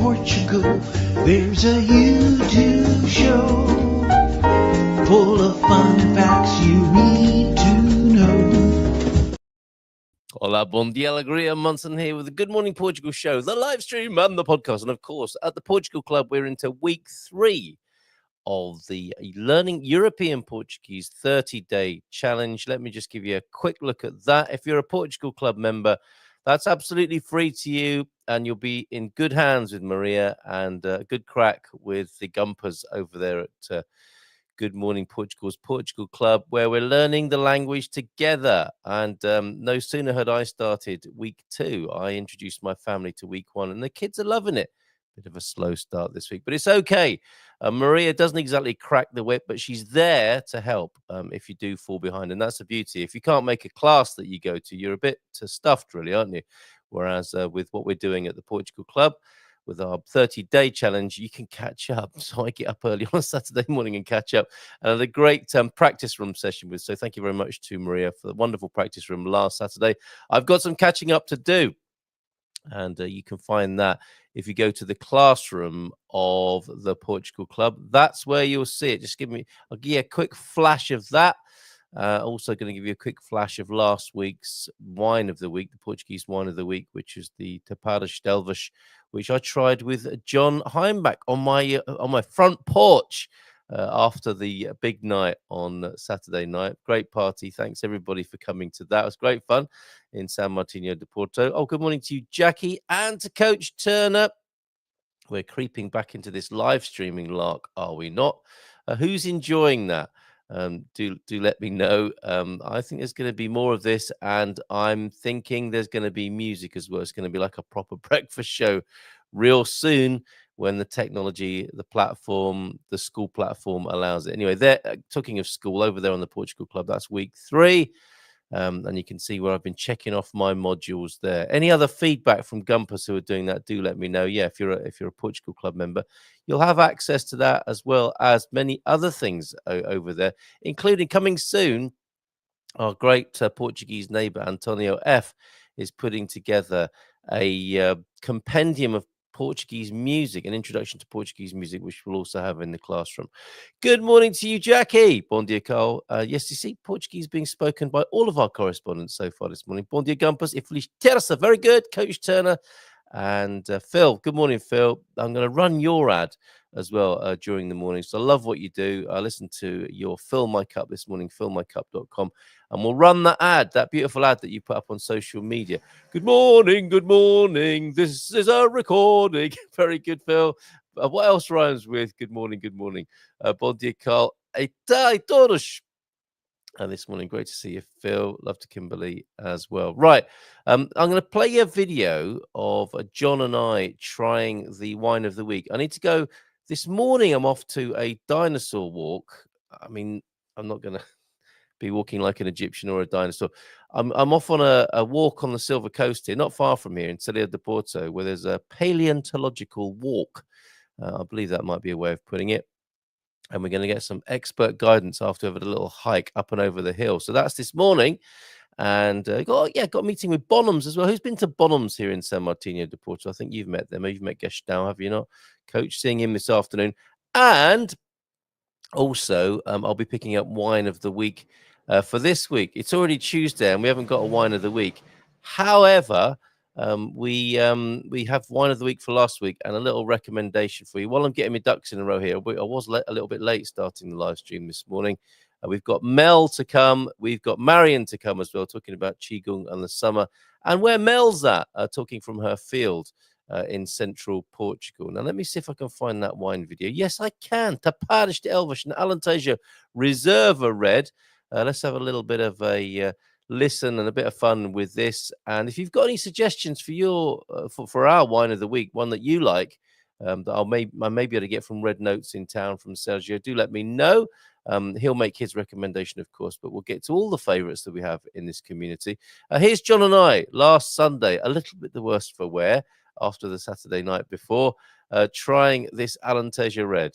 Portugal, there's a YouTube show full of fun facts you need to know. Hola, bon dia, alegria. Munson here with the Good Morning Portugal show, the live stream and the podcast. And of course, at the Portugal Club, we're into week 3 of the Learning European Portuguese 30-day challenge. Let me just give you a quick look at that. If you're a Portugal Club member, that's absolutely free to you, and you'll be in good hands with Maria and good crack with the Gumpers over there at Good Morning Portugal's Portugal Club, where we're learning the language together. And no sooner had I started week 2, I introduced my family to week 1, and the kids are loving it. Bit of a slow start this week, but it's okay. Maria doesn't exactly crack the whip, but she's there to help if you do fall behind. And that's the beauty. If you can't make a class that you go to, you're a bit stuffed, really, aren't you? Whereas with what we're doing at the Portugal Club, with our 30-day challenge, you can catch up. So I get up early on a Saturday morning and catch up. And I had a great practice room session with. So thank you very much to Maria for the wonderful practice room last Saturday. I've got some catching up to do. And you can find that if you go to the classroom of the Portugal Club. That's where you'll see it. I'll give you a quick flash of that. Also going to give you a quick flash of last week's wine of the week, the Portuguese wine of the week, which is the Tapadas de Elvas, which I tried with John Heimbach on my front porch after the big night on Saturday night. Great party. Thanks everybody for coming to that. It was great fun in San Martino de Porto. Oh, good morning to you, Jackie, and to Coach Turner. We're creeping back into this live streaming lark, are we not? Who's enjoying that? Do let me know. I think there's going to be more of this, and I'm thinking there's going to be music as well. It's going to be like a proper breakfast show real soon when the technology, the platform, the school platform allows it. Anyway, they're talking of school over there on the Portugal Club. That's week 3. And you can see where I've been checking off my modules there. Any other feedback from Gumpers who are doing that, do let me know. Yeah, if you're a Portugal Club member, you'll have access to that as well as many other things over there, including coming soon. Our great Portuguese neighbor Antonio F is putting together a compendium of Portuguese music, an introduction to Portuguese music, which we'll also have in the classroom. Good morning to you, Jackie. Bon dia, Carl. Yes, you see, Portuguese being spoken by all of our correspondents so far this morning. Bon dia, Gumpers. E feliz terça. Very good. Coach Turner and Phil. Good morning, Phil. I'm going to run your ad as well during the morning. So I love what you do. I listened to your Fill My Cup this morning, fillmycup.com. And we'll run that ad, that beautiful ad that you put up on social media. Good morning, good morning. This is a recording. Very good, Phil. What else rhymes with good morning, good morning? Bon dia, Carl. Etai todos. And this morning, great to see you, Phil. Love to Kimberly as well. Right. I'm going to play you a video of John and I trying the wine of the week. I need to go. This morning, I'm off to a dinosaur walk. I mean, I'm not going to be walking like an Egyptian or a dinosaur. I'm off on a walk on the Silver Coast here, not far from here in Celea de Porto, where there's a paleontological walk. I believe that might be a way of putting it. And we're going to get some expert guidance after we've had a little hike up and over the hill. So that's this morning. And got a meeting with Bonhams as well. Who's been to Bonhams here in San Martino de Porto? I think you've met them. You've met Gestau, have you not? Coach, seeing him this afternoon. And also, I'll be picking up wine of the week for this week. It's already Tuesday and we haven't got a wine of the week. However, we have wine of the week for last week and a little recommendation for you. While I'm getting my ducks in a row here, I was a little bit late starting the live stream this morning. We've got Mel to come. We've got Marion to come as well, talking about Qigong and the summer. And where Mel's at, talking from her field in central Portugal. Now, let me see if I can find that wine video. Yes, I can. Tapadas de Elvas and Alentejo Reserva Red. Let's have a little bit of a listen and a bit of fun with this. And if you've got any suggestions for your for our wine of the week, one that you like, that I may be able to get from Red Notes in Town from Sergio, do let me know. He'll make his recommendation, of course, but we'll get to all the favorites that we have in this community. Here's John and I last Sunday, a little bit the worse for wear after the Saturday night before, trying this Alentejo Red.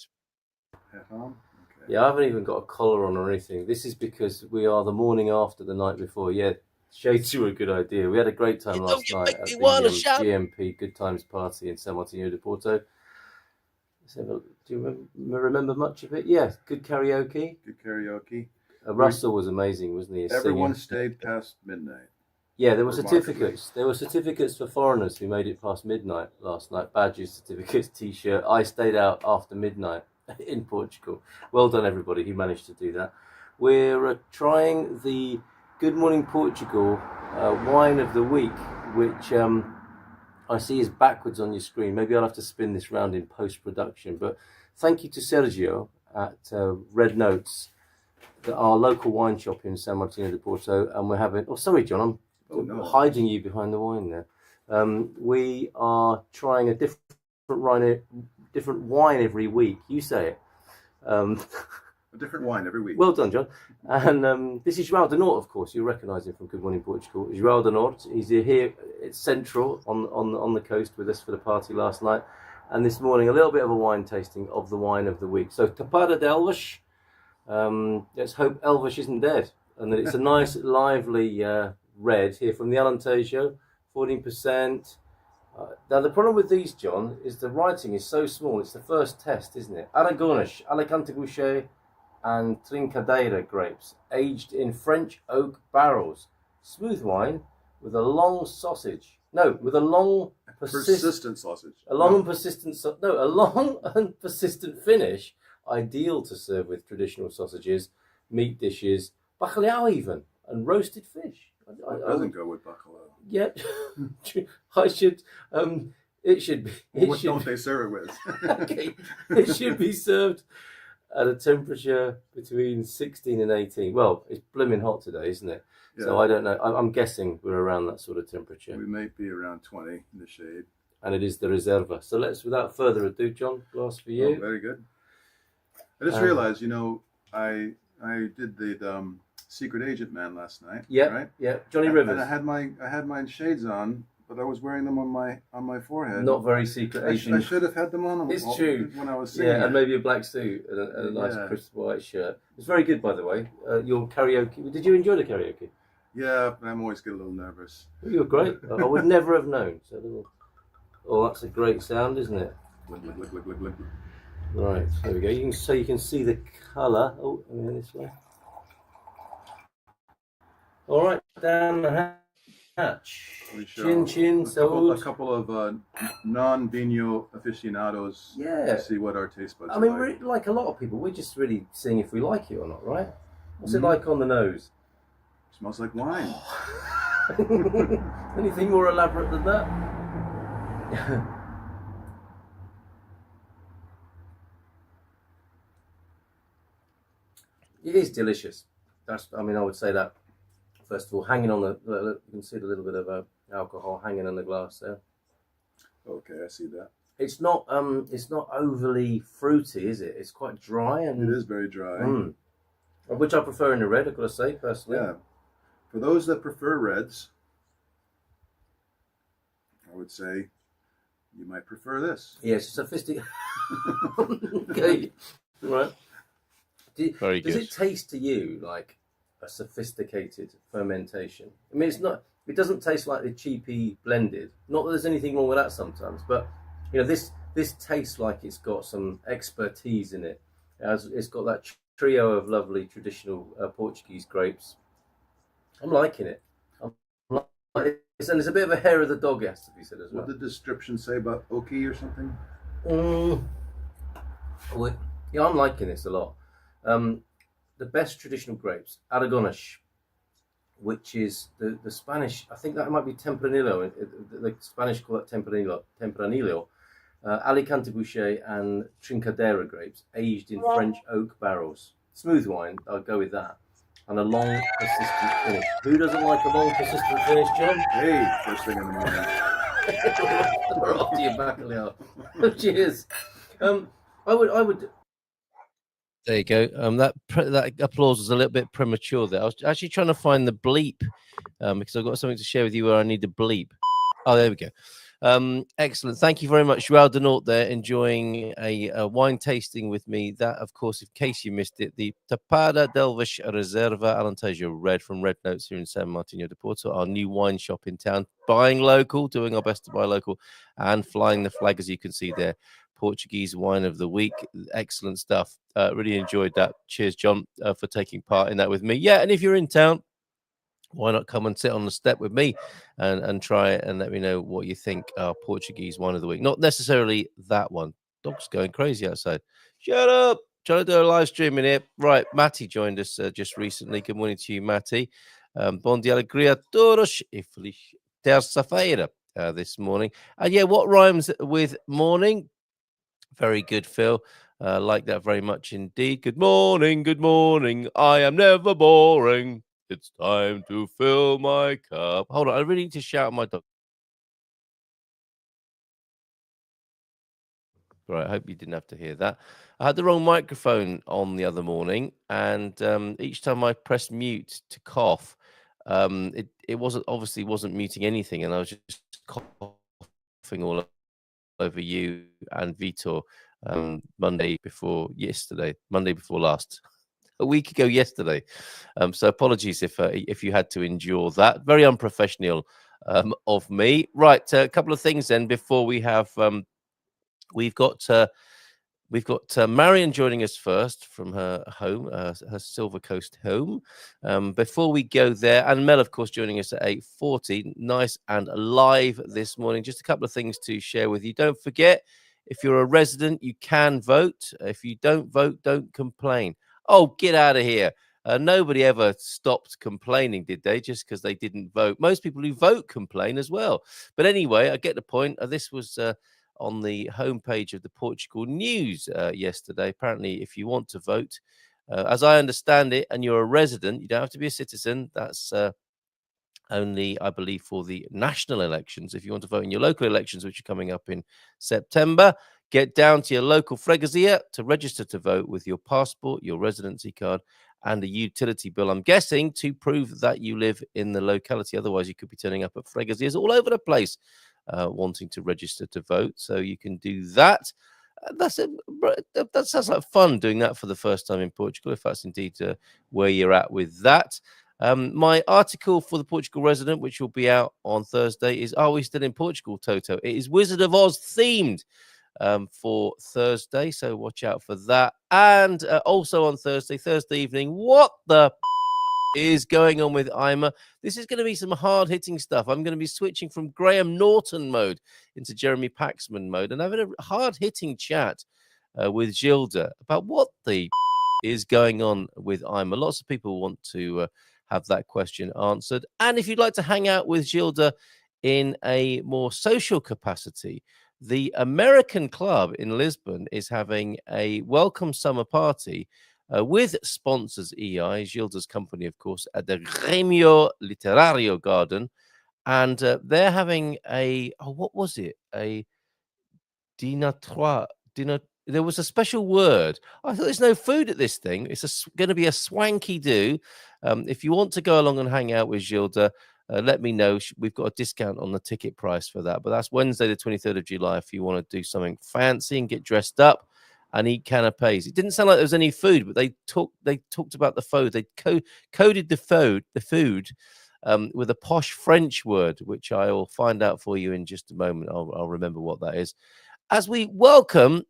Yeah, I haven't even got a collar on or anything. This is because we are the morning after the night before. Yeah, Shades were a good idea. We had a great time last night at the GMP Good Times party in San Martino de Porto. Do you remember much of it? Yeah, good karaoke. Good karaoke. Russell was amazing, wasn't he? Everyone stayed past midnight. Yeah, there were certificates. There were certificates for foreigners who made it past midnight last night. Badges, certificates, T-shirt. I stayed out after midnight in Portugal. Well done, everybody who managed to do that. We're trying the Good Morning Portugal wine of the week, which I see is backwards on your screen. Maybe I'll have to spin this round in post-production. But thank you to Sergio at Red Notes, our local wine shop in San Martino de Porto. And we're having... Oh, sorry, John. I'm hiding you behind the wine there. We are trying a different wine every week. You say it. A different wine every week. Well done, John. And this is João de Norte, of course. You recognise him from Good Morning Portugal. João de Norte. He's here. It's central on the coast with us for the party last night. And this morning, a little bit of a wine tasting of the wine of the week. So, Tapada de Elvas. Let's hope Elvas isn't dead. And that it's a nice, lively red here from the Alentejo, 14%. Now, the problem with these, John, is the writing is so small. It's the first test, isn't it? Aragones, Alicante Boucher, and Trincadeira grapes, aged in French oak barrels. Smooth wine with a long sausage. No, with a long persistent sausage. A long and persistent finish, ideal to serve with traditional sausages, meat dishes, bacalhau even, and roasted fish. It doesn't go with bacalhau. Yeah, I should. It should be. What don't they serve it with? Okay, it should be served at a temperature between 16 and 18. Well, it's blooming hot today, isn't it? Yeah. So I don't know. I'm guessing we're around that sort of temperature. We may be around 20 in the shade. And it is the Reserva. So let's, without further ado, John, glass for you. Oh, very good. I just realized, I did the Secret Agent Man last night. Yeah, right? Yeah. Johnny Rivers. And I had my shades on, but I was wearing them on my forehead. Not very Secret Agent. I should have had them on. It's true. When I was singing. Yeah, and maybe a black suit and a nice crisp white shirt. It's very good, by the way. Your karaoke. Did you enjoy the karaoke? Yeah, I'm always get a little nervous. Well, you're great. I would never have known. Oh, that's a great sound, isn't it? Look. Right, there we go. You can see the colour. Oh, this way. All right, down the hatch. Chin. A couple of non-vino aficionados. Yeah. To see what our taste buds. I mean, we're like a lot of people. We're just really seeing if we like it or not, right? What's it like on the nose? Smells like wine. Anything more elaborate than that? It is delicious. I would say that. First of all, hanging on you can see a little bit of alcohol hanging on the glass there. Okay, I see that. It's not overly fruity, is it? It's quite dry and it is very dry. Which I prefer in the red, I've got to say personally. Yeah, for those that prefer reds, I would say you might prefer this. Yes, it's sophisticated. Okay, right. Does it taste to you like a sophisticated fermentation? I mean, it doesn't taste like the cheapy blended. Not that there's anything wrong with that sometimes, but this tastes like it's got some expertise in it. It's got that trio of lovely traditional Portuguese grapes. I'm liking it. And there's a bit of a hair of the dog, has to be said as well. What did the description say about oaky or something? Yeah, I'm liking this a lot. The best traditional grapes, Aragones, which is the Spanish, I think that might be Tempranillo, the Spanish call it Tempranillo, Alicante Boucher and Trincadeira grapes, aged in French oak barrels. Smooth wine, I'll go with that. And a long, persistent finish. Who doesn't like a long, persistent finish, John? Hey, first thing in the morning. We're off to your bacalhau. Cheers. I would. There you go. That applause was a little bit premature there. I was actually trying to find the bleep because I've got something to share with you where I need the bleep. Oh, there we go. Excellent. Thank you very much. Joao de Nort there, enjoying a wine tasting with me. That, of course, in case you missed it, the Tapada Delvish Reserva Alentejo Red from Red Notes here in San Martino de Porto, our new wine shop in town. Buying local, doing our best to buy local, and flying the flag, as you can see there. Portuguese wine of the week. Excellent stuff. Really enjoyed that. Cheers, John, for taking part in that with me. Yeah, and if you're in town, why not come and sit on the step with me and try it and let me know what you think our Portuguese wine of the week. Not necessarily that one. Dog's going crazy outside. Shut up. Trying to do a live stream in here. Right. Matty joined us just recently. Good morning to you, Matty. Bom dia, alegria a todos e feliz terça-feira this morning. And yeah, what rhymes with morning? Very good, Phil. Like that very much indeed. Good morning. Good morning. I am never boring. It's time to fill my cup. Hold on, I really need to shout at my dog. Right, I hope you didn't have to hear that. I had the wrong microphone on the other morning, and each time I pressed mute to cough, it wasn't muting anything, and I was just coughing all over you and Vitor Monday before last. A week ago yesterday. So apologies if you had to endure that. Very unprofessional of me. Right, a couple of things then before we have we've got Marion joining us first from her home, her Silver Coast home. Before we go there, and Mel, of course, joining us at 8:40. Nice and live this morning. Just a couple of things to share with you. Don't forget, if you're a resident, you can vote. If you don't vote, don't complain. Oh, get out of here. Nobody ever stopped complaining, did they? Just because they didn't vote. Most people who vote complain as well. But anyway, I get the point. This was on the homepage of the Portugal News yesterday. Apparently, if you want to vote, as I understand it, and you're a resident, you don't have to be a citizen. That's only, I believe, for the national elections. If you want to vote in your local elections, which are coming up in September, get down to your local freguesia to register to vote with your passport, your residency card, and a utility bill. I'm guessing to prove that you live in the locality. Otherwise, you could be turning up at freguesias all over the place wanting to register to vote. So you can do that. That sounds like fun, doing that for the first time in Portugal, if that's indeed where you're at with that. My article for the Portugal Resident, which will be out on Thursday, is Are We Still in Portugal, Toto? It is Wizard of Oz themed for Thursday, so watch out for that. And also on Thursday evening, what the is going on with Ima? This is going to be some hard-hitting stuff. I'm going to be switching from Graham Norton mode into Jeremy Paxman mode and having a hard-hitting chat with Gilda about what the is going on with Ima. Lots of people want to have that question answered. And if you'd like to hang out with Gilda in a more social capacity, the American Club in Lisbon is having a welcome summer party with sponsors EI, Gilda's company, of course, at the Grêmio Literario Garden. And they're having what was it? A there was a special word. I thought there's no food at this thing. It's going to be a swanky do. If you want to go along and hang out with Gilda, let me know. We've got a discount on the ticket price for that. But that's Wednesday, the 23rd of July, if you want to do something fancy and get dressed up and eat canapes. It didn't sound like there was any food, but they talked about the food. They coded the food with a posh French word, which I will find out for you in just a moment. I'll remember what that is. As we welcome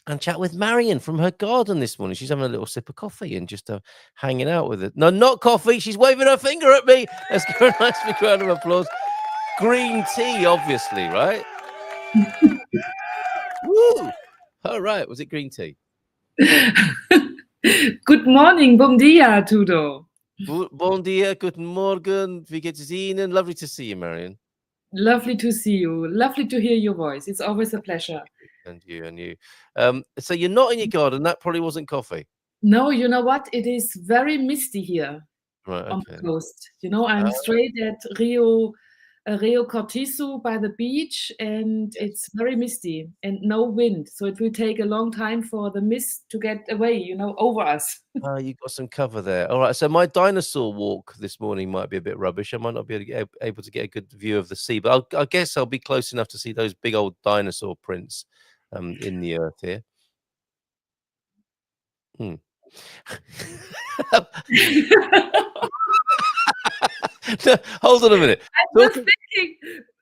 and chat with Marion from her garden this morning. She's having a little sip of coffee and just hanging out with it. No, not coffee. She's waving her finger at me. Let's give her a nice big round of applause. Green tea, obviously, right? Woo! All right. Was it green tea? Good morning. Bom dia, tudo. Bom dia. Guten Morgen. Wie geht es Ihnen? Lovely to see you, Marion. Lovely to see you. Lovely to hear your voice. It's always a pleasure. And you. So you're not in your garden. That probably wasn't coffee. No, you know what? It is very misty here on the coast. You know, I'm straight at Rio Rio Cortizo by the beach, and it's very misty and no wind. So it will take a long time for the mist to get away, over us. Oh, you got some cover there. All right. So my dinosaur walk this morning might be a bit rubbish. I might not be able to get a good view of the sea, but I guess I'll be close enough to see those big old dinosaur prints in the earth here. Hmm. No, hold on a minute. I'm just thinking,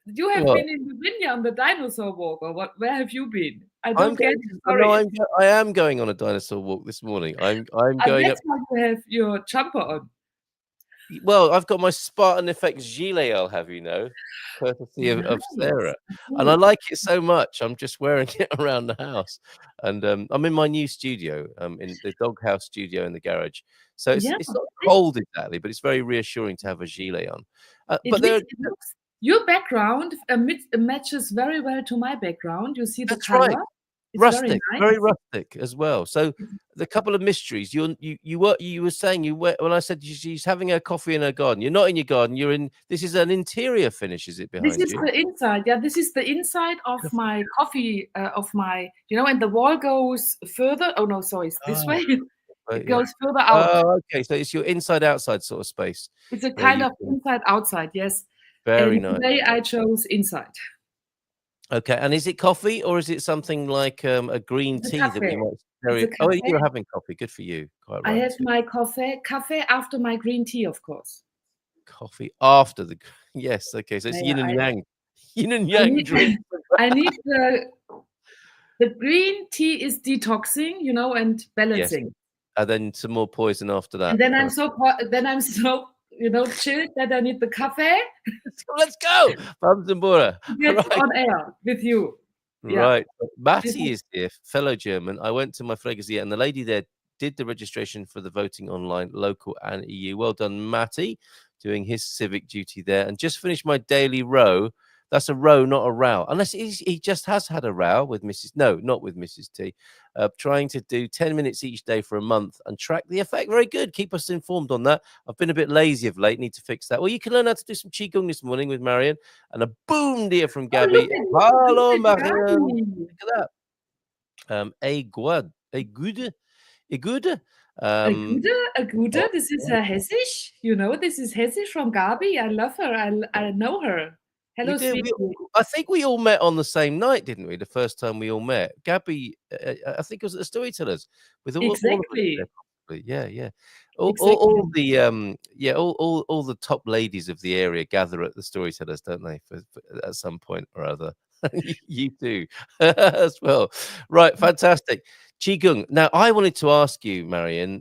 you have been in the vineyard on the dinosaur walk, or what? Where have you been? I don't get it. Sorry. I am going on a dinosaur walk this morning. I'm going that's why you have your jumper on. Well, I've got my Spartan Effects gilet, I'll have you know, courtesy of Sarah. And I like it so much, I'm just wearing it around the house. And I'm in my new studio, in the doghouse studio in the garage. So it's not cold exactly, but it's very reassuring to have a gilet on. Your background matches very well to my background. You see the That's color. Right. It's Rustic, very rustic as well. So the couple of mysteries. You were saying when I said she's having her coffee in her garden. You're not in your garden. You're in. This is an interior finish. Is it behind you? This is the inside. Yeah, this is the inside of my coffee. And the wall goes further. Oh no, sorry, it's this way. It goes further out. Oh, okay. So it's your inside-outside sort of space. It's a kind of inside-outside. Yes. Very nice. Today I chose inside. Okay, and is it coffee or is it something like a green tea that we might carry? Oh, you're having coffee. Good for you. Quite right. I have my coffee after my green tea, of course. Coffee after the yes. Okay, so it's yin and yang. Yin and yang drink. I need the green tea is detoxing, and balancing. Yes. And then some more poison after that. And then I'm so chilled that I need the coffee. Let's go, Bambura. Get on air with you. Right, Matti is here, fellow German. I went to my Freguesia, and the lady there did the registration for the voting online, local and EU. Well done, Matti, doing his civic duty there, and just finished my daily row. That's a row, not a row. Unless he just has had a row with not with Mrs. T. Trying to do 10 minutes each day for a month and track the effect. Very good. Keep us informed on that. I've been a bit lazy of late. Need to fix that. Well, you can learn how to do some Qigong this morning with Marion. And a boom dear from Gabby. Hello, Marion. Look at that. A good. A gute. This is Hessisch. This is Hessisch from Gabi. I love her. I know her. Hello, I think we all met on the same night, didn't we? The first time we all met, Gabby. I think it was at the Storytellers with all exactly. Yeah. All the top ladies of the area gather at the Storytellers, don't they? For at some point or other. You do as well, right? Fantastic. Qigong. Now, I wanted to ask you, Marion,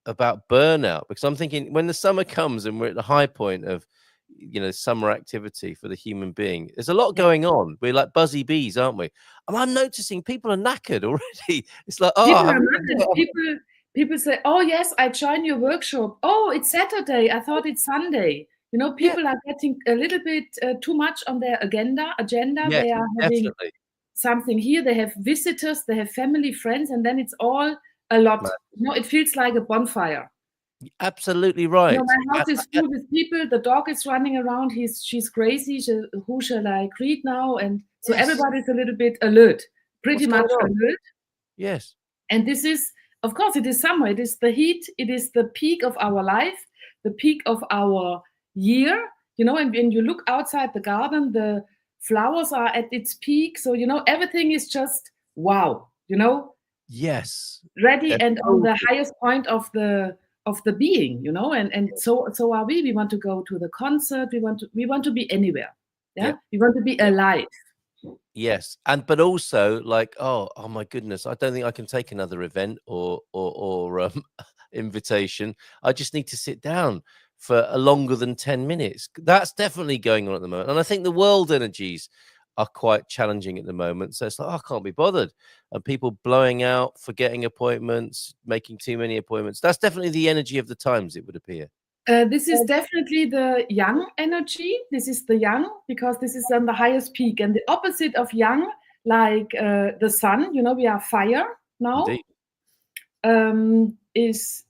about burnout, because I'm thinking when the summer comes and we're at the high point of summer activity for the human being, there's a lot going on. We're like buzzy bees, aren't we? And I'm noticing people are knackered already. It's like, people say, oh yes, I joined your workshop. Oh, it's Saturday. I thought it's Sunday. People are getting a little bit too much on their agenda. Yes, they are having something here. They have visitors, they have family, friends, and then it's all a lot. It feels like a bonfire. Absolutely right. My house is full with people. The dog is running around. She's crazy. Who shall I greet now? And so everybody's a little bit alert, pretty much alert. Yes. And this is, of course, it is summer. It is the heat. It is the peak of our life, the peak of our year. And when you look outside the garden, the flowers are at its peak. So everything is just wow. Yes. Ready and on the highest point of the being, and so are we. We want to go to the concert. We want to be anywhere. Yeah. We want to be alive. Yes, but also like, oh my goodness, I don't think I can take another event or invitation. I just need to sit down for longer than 10 minutes. That's definitely going on at the moment, and I think the world energies are quite challenging at the moment. So it's like, I can't be bothered. And people blowing out, forgetting appointments, making too many appointments. That's definitely the energy of the times, it would appear. This is definitely the yang energy. This is the yang, because this is on the highest peak. And the opposite of yang, like the sun, we are fire now, is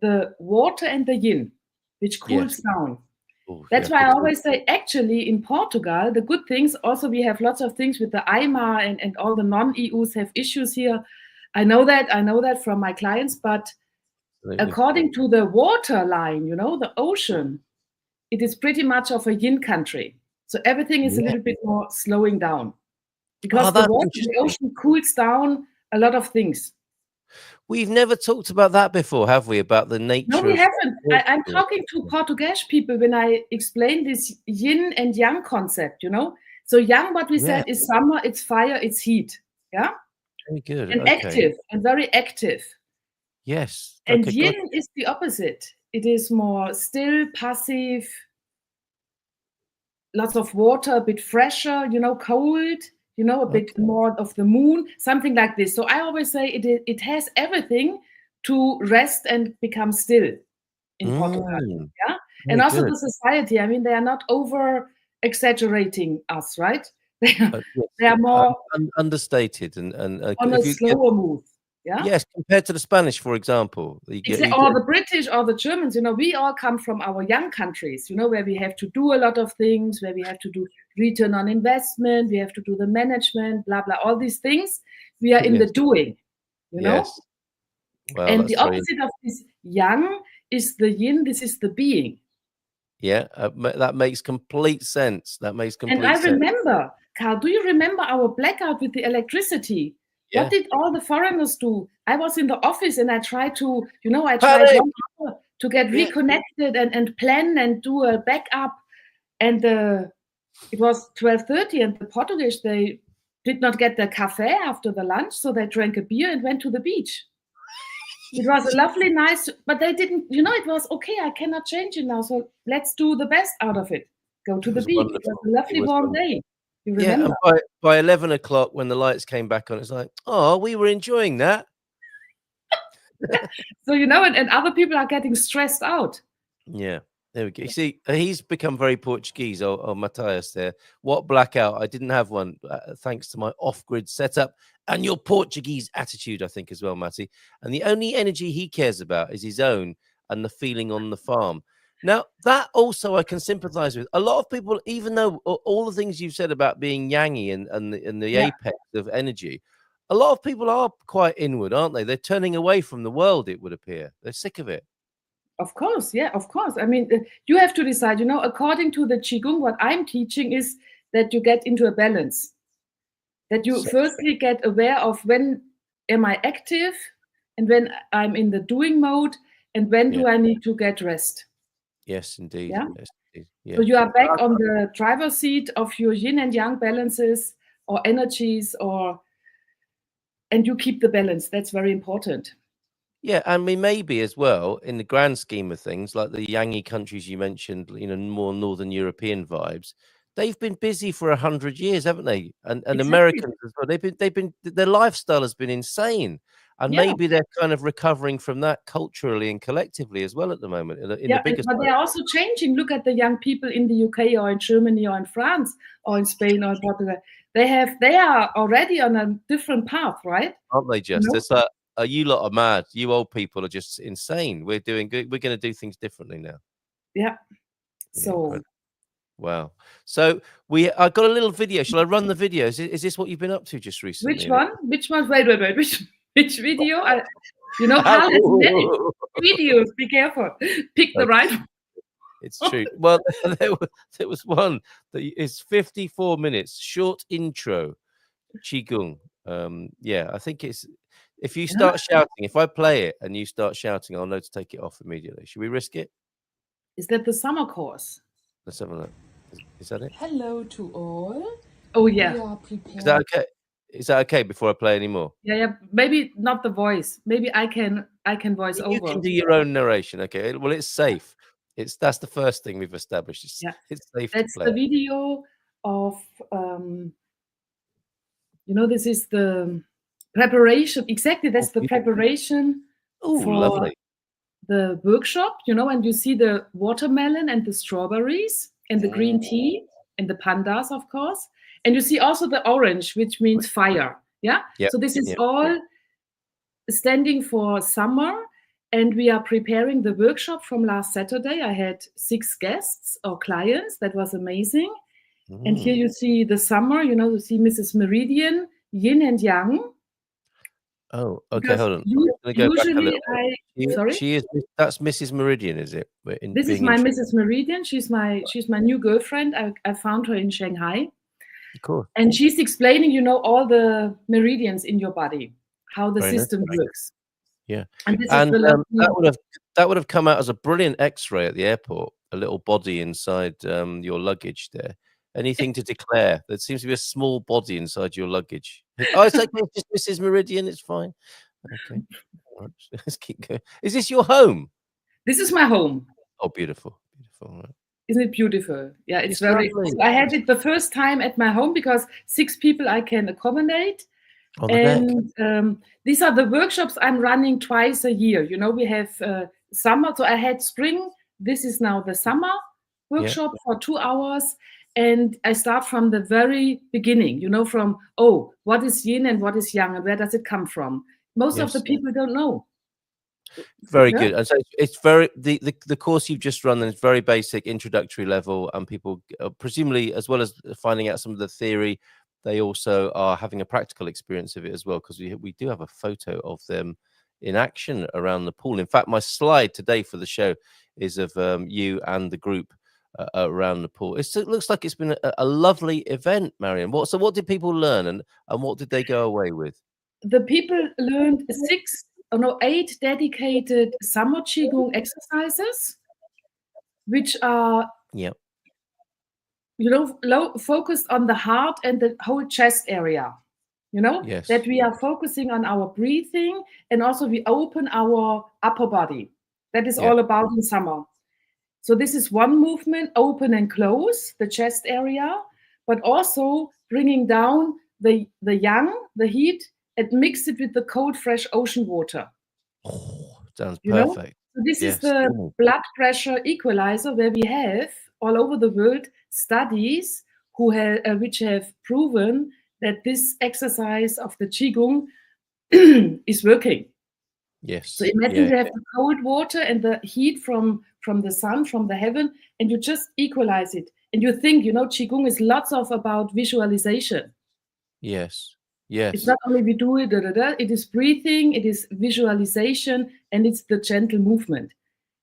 the water and the yin, which cools down. Oh, That's yeah, why I good. always say, actually, in Portugal, the good things, also we have lots of things with the IMA and all the non-EUs have issues here. I know that from my clients, but Absolutely. according to the water line, you know, the ocean, it is pretty much of a yin country. So everything is a little bit more slowing down because the that's water, interesting. the ocean cools down a lot of things. We've never talked about that before, have we? About the nature No, we of haven't. I'm Portugal. talking to Portuguese people when I explain this yin and yang concept, you know. So yang, what we said, is summer, it's fire, it's heat. Yeah. Very good. And Okay. active and very active. Yes. And Okay, yin is the opposite. It is more still, passive, lots of water, a bit fresher, you know, cold, you know, a bit more of the moon, something like this. So I always say it has everything to rest and become still in Portugal. Yeah. And also the society, I mean, they are not over exaggerating us, right? They are more understated and on a slower move. Yeah. Yes, compared to the Spanish, for example. Or the British or the Germans, you know, we all come from our young countries, you know, where we have to do a lot of things, where we have to do return on investment, we have to do the management, blah, blah, all these things. We are in the doing, you know? Well, and the opposite of this yang is the yin, this is the being. Yeah, that makes complete sense. That makes complete sense. And I remember, Carl, do you remember our blackout with the electricity? Yeah. What did all the foreigners do? I was in the office and I tried to, you know, I tried 1 hour to get reconnected and plan and do a backup. And it was 12:30 and the Portuguese, they did not get their cafe after the lunch. So they drank a beer and went to the beach. It was a lovely, nice, but they didn't, you know, it was okay. I cannot change it now. So let's do the best out of it. Go to the beach. It was a lovely warm day. You remember? Yeah, and by 11 o'clock when the lights came back on, it's like, oh, we were enjoying that. So, you know, and other people are getting stressed out. Yeah, there we go. You see, he's become very Portuguese, Matthias there. What blackout? I didn't have one, thanks to my off-grid setup and your Portuguese attitude, I think, as well, Matty. And the only energy he cares about is his own and the feeling on the farm. Now, that also I can sympathize with. A lot of people, even though all the things you've said about being yangy and the apex of energy, a lot of people are quite inward, aren't they? They're turning away from the world, it would appear. They're sick of it. Of course, yeah, of course. I mean, you have to decide, you know, according to the Qigong, what I'm teaching is that you get into a balance. That you firstly get aware of when am I active and when I'm in the doing mode and when do I need to get rest. Yes, indeed. Yeah? Yes, indeed. Yeah. So you are back on the driver's seat of your yin and yang balances or energies, and you keep the balance. That's very important. Yeah, and we maybe as well, in the grand scheme of things, like the yangy countries you mentioned, you know, more Northern European vibes, they've been busy for 100 years, haven't they? And Exactly. Americans as well. They've been their lifestyle has been insane. And maybe they're kind of recovering from that culturally and collectively as well at the moment. In the biggest but they're also changing. Look at the young people in the UK or in Germany or in France or in Spain or in Portugal. They are already on a different path, right? Aren't they just? You know? It's like, you lot are mad. You old people are just insane. We're doing good. We're going to do things differently now. Yeah. So. Wow. So I got a little video. Shall I run the video? Is this what you've been up to just recently? Which one? Which one? Wait. Which video? You know, Carl has many videos. Be careful. Pick the right one. It's true. Well, there was one that is 54 minutes, short intro, Qigong. Yeah, I think it's, if you start shouting, if I play it and you start shouting, I'll know to take it off immediately. Should we risk it? Is that the summer course? Let's have a look. Is that it? Hello to all. Oh, yeah. We are prepared. Is that okay? Is that okay before I play anymore? Yeah. Maybe not the voice. Maybe I can voice over. You can do your own narration. Okay. Well, it's safe. That's the first thing we've established. It's safe. That's to play. the video of, you know, this is the preparation. Exactly. That's the preparation for lovely. the workshop, you know, and you see the watermelon and the strawberries and the green tea and the pandas, of course. And you see also the orange, which means fire. Yeah. So this is all standing for summer. And we are preparing the workshop from last Saturday. I had 6 guests or clients. That was amazing. And here you see the summer, you see Mrs. Meridian, yin and yang. Oh, okay, Because hold on. I'm gonna go back a usually little. sorry? She is. That's Mrs. Meridian, is it? This is my Mrs. Meridian. She's my new girlfriend. I found her in Shanghai. Cool. And she's explaining, all the meridians in your body, how the system works. Yeah. And, this And is the that would have come out as a brilliant X-ray at the airport. A little body inside your luggage there. Anything to declare? There seems to be a small body inside your luggage. Oh, it's okay. Just Mrs. Meridian. It's fine. Okay. All right, let's keep going. Is this your home? This is my home. Oh, beautiful. Beautiful. Right. Isn't it beautiful? Yeah, it's lovely. I had it the first time at my home because 6 people I can accommodate. On the deck. These are the workshops I'm running twice a year. We have summer. So I had spring. This is now the summer workshop for 2 hours. And I start from the very beginning, from, what is yin and what is yang and where does it come from? Most of the people don't know. Very good. And so it's very the course you've just run is very basic introductory level, and people presumably, as well as finding out some of the theory, they also are having a practical experience of it as well, because we do have a photo of them in action around the pool. In fact, my slide today for the show is of you and the group around the pool. It looks like it's been a lovely event, Marion. What did people learn, and what did they go away with? The people learned 8 dedicated summer Qigong exercises, which are focused on the heart and the whole chest area. That we are focusing on our breathing, and also we open our upper body. That is all about in summer. So this is one movement, open and close the chest area, but also bringing down the yang, the heat, and mix it with the cold, fresh ocean water. Oh, sounds perfect. So this is the blood pressure equalizer, where we have all over the world studies which have proven that this exercise of the Qigong is working. Yes. So imagine you have the cold water and the heat from the sun, from the heaven, and you just equalize it. And you think, Qigong is lots about visualization. Yes. Yes. It's not only we do it, it is breathing, it is visualization, and it's the gentle movement.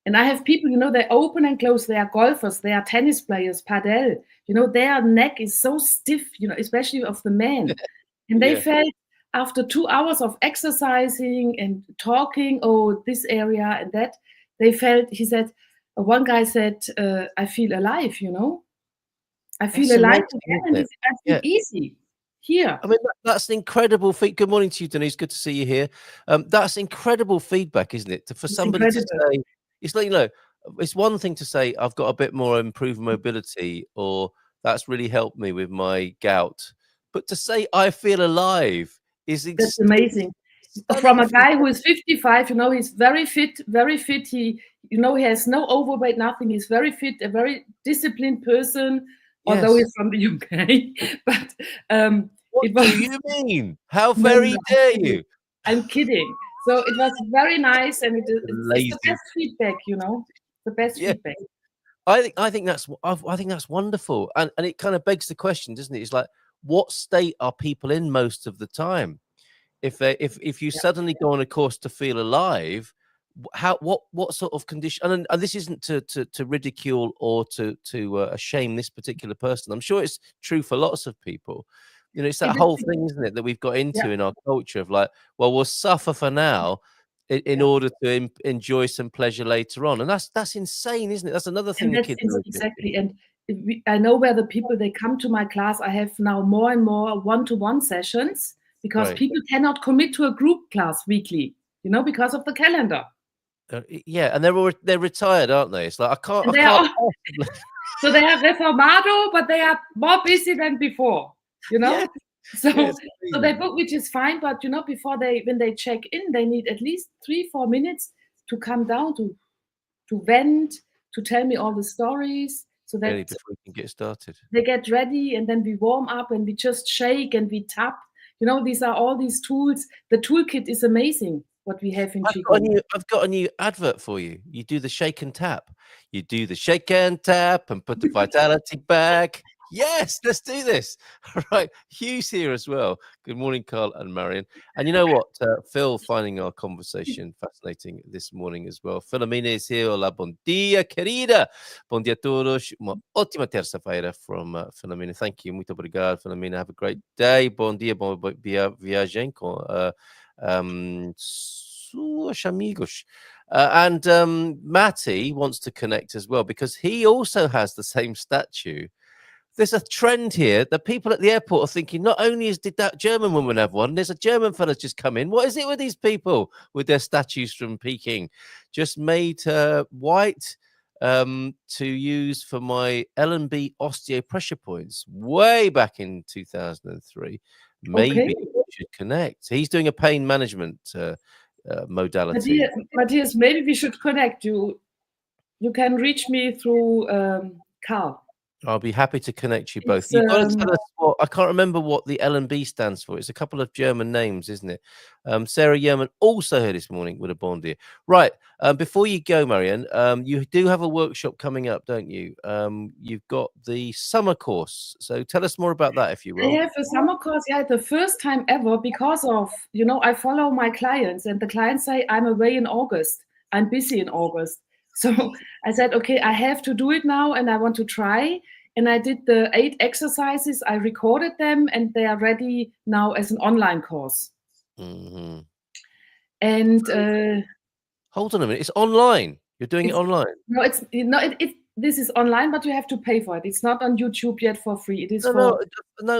And I have people, they open and close. They are golfers, they are tennis players, padel. Their neck is so stiff, especially of the men. And they felt after 2 hours of exercising and talking, this area and that, they felt, one guy said, I feel alive, I feel alive again, and I feel easy. Here. I mean, that's incredible. Good morning to you, Denise. Good to see you here. That's incredible feedback, isn't it? For somebody to say, it's like, it's one thing to say, I've got a bit more improved mobility, or that's really helped me with my gout. But to say, I feel alive that's amazing. From a guy who is 55, he's very fit, very fit. He has no overweight, nothing. He's very fit, a very disciplined person. Although he's from the UK, but what do you mean? How very dare you? I'm kidding. So it was very nice, and it's the best feedback. The best feedback. I think that's wonderful, and it kind of begs the question, doesn't it? It's like, what state are people in most of the time? If you suddenly go on a course to feel alive, what sort of condition? And this isn't to ridicule or to shame this particular person. I'm sure it's true for lots of people. It's that whole thing, isn't it, that we've got into in our culture of like, well, we'll suffer for now in order to enjoy some pleasure later on, and that's insane, isn't it? That's another thing. Exactly. And I know where the people, they come to my class. I have now more and more one-to-one sessions, because people cannot commit to a group class weekly, because of the calendar. And they're retired, aren't they? It's like I can't. So they have reformado, but they are more busy than before. So they book, which is fine. But before when they check in, they need at least 3-4 minutes to come down to vent, to tell me all the stories, so that before we can get started, they get ready, and then we warm up and we just shake and we tap. These are all these tools. The toolkit is amazing. what we have in I've got, Qigong. I've got a new advert for you. You do the shake and tap. You do the shake and tap and put the vitality back. Yes, let's do this. All right. Hugh's here as well. Good morning, Carl and Marion. And you know what? Phil finding our conversation fascinating this morning as well. Filomena is here. Hola, bon dia, querida. Bon dia a todos. Uma ótima terça-feira from Filomena. Thank you. Muito obrigado, Filomena. Have a great day. Bon dia, bon viagem com suas amigos. And Matty wants to connect as well because he also has the same statue. There's a trend here that people at the airport are thinking, not only did that German woman have one, there's a German fella just come in. What is it with these people with their statues from Peking? Just made white to use for my L&B osteopressure points way back in 2003. Maybe we should connect. He's doing a pain management modality. Matthias, maybe we should connect. You can reach me through Carl. I'll be happy to connect you both. You've got to tell us what, I can't remember what the L&B stands for. It's a couple of German names, isn't it? Sarah Yerman also here this morning with a bon dia. Right. Before you go, Marion, you do have a workshop coming up, don't you? You've got the summer course. So tell us more about that, if you will. I have a summer course, the first time ever, because of, I follow my clients and the clients say, I'm away in August. I'm busy in August. So I said, okay, I have to do it now and I want to try. And I did the 8 exercises. I recorded them and they are ready now as an online course. Mm-hmm. And hold on a minute. It's online. You're doing it online. No, this is online, but you have to pay for it. It's not on YouTube yet for free. It is no,